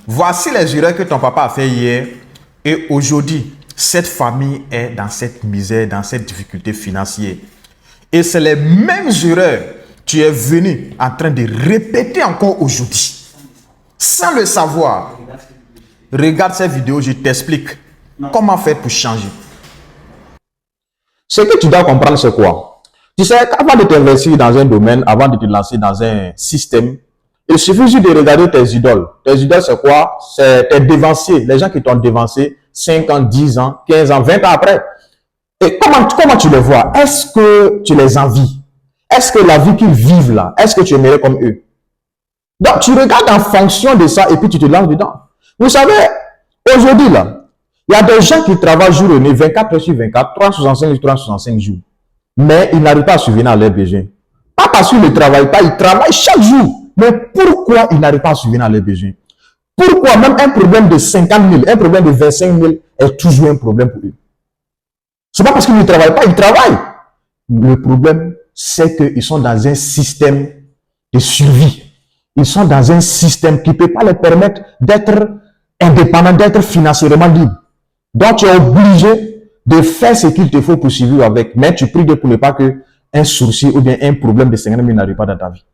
Voici les erreurs que ton papa a fait hier et aujourd'hui, cette famille est dans cette misère, dans cette difficulté financière. Et c'est les mêmes erreurs que tu es venu en train de répéter encore aujourd'hui. Sans le savoir. Regarde cette vidéo, je t'explique comment faire pour changer. Ce que tu dois comprendre, c'est quoi? Tu sais qu'avant de t'investir dans un domaine, avant de te lancer dans un système, il suffit juste de regarder tes idoles. Tes idoles, c'est quoi? C'est tes dévanciers, les gens qui t'ont dévancé 5 ans, 10 ans, 15 ans, 20 ans après. Et comment tu les vois? Est-ce que tu les envies? Est-ce que la vie qu'ils vivent là, est-ce que tu aimerais comme eux? Donc, tu regardes en fonction de ça et puis tu te lances dedans. Vous savez, aujourd'hui là, il y a des gens qui travaillent jour et nuit, 24 heures sur 24, 365 jours. Mais ils n'arrivent pas à subvenir à leurs besoins. Pas parce qu'ils ne travaillent pas, ils travaillent chaque jour. Mais pourquoi ils n'arrivent pas à subvenir à leurs besoins? Pourquoi même un problème de 50 000, un problème de 25 000 est toujours un problème pour eux? Ce n'est pas parce qu'ils ne travaillent pas, ils travaillent. Le problème, c'est qu'ils sont dans un système de survie. Ils sont dans un système qui ne peut pas leur permettre d'être indépendants, d'être financièrement libres. Donc, tu es obligé de faire ce qu'il te faut pour survivre avec. Mais tu pries Dieu pour ne pas qu'un sourcil ou bien un problème de 50 000 n'arrive pas dans ta vie.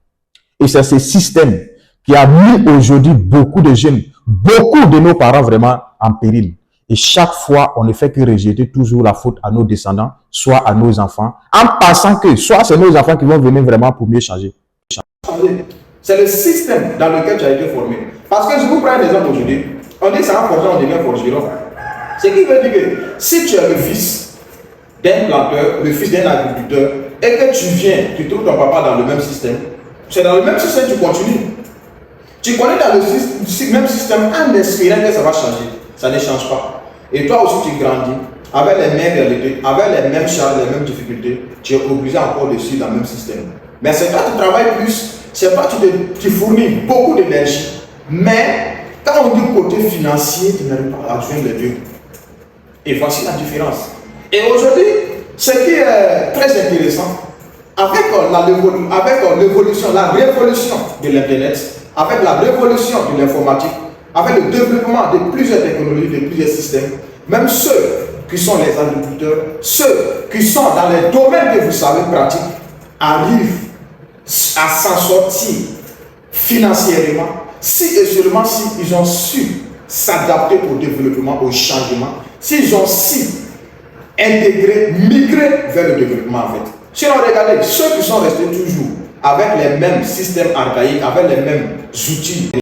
Et c'est ce système qui a mis aujourd'hui beaucoup de jeunes, beaucoup de nos parents vraiment en péril. Et chaque fois, on ne fait que rejeter toujours la faute à nos descendants, soit à nos enfants, en pensant que soit c'est nos enfants qui vont venir vraiment pour mieux changer. C'est le système dans lequel tu as été formé. Parce que je vous prends un exemple aujourd'hui. On dit que c'est un forgeron, on devient forgeron. Ce qui veut dire que si tu es le fils d'un planteur, le fils d'un agriculteur, et que tu viens, tu trouves ton papa dans le même système, c'est dans le même système que tu continues. Tu connais dans le même système en espérant que ça va changer. Ça ne change pas. Et toi aussi tu grandis avec les mêmes réalités, avec les mêmes charges, les mêmes difficultés. Tu es obligé encore de suivre dans le même système. Mais c'est toi qui travailles plus, c'est toi qui fournis beaucoup d'énergie. Mais quand on dit côté financier, tu n'arrives pas à joindre les deux. Et voici la différence. Et aujourd'hui, ce qui est très intéressant, avec l'évolution, la révolution de l'Internet, avec la révolution de l'informatique, avec le développement de plusieurs technologies, de plusieurs systèmes, même ceux qui sont les agriculteurs, ceux qui sont dans les domaines que vous savez pratiques, arrivent à s'en sortir financièrement, si et seulement si ils ont su s'adapter au développement, au changement, s'ils ont su intégrer, migrer vers le développement en fait. Sinon, regardez, ceux qui sont restés toujours avec les mêmes systèmes archaïques, avec les mêmes outils,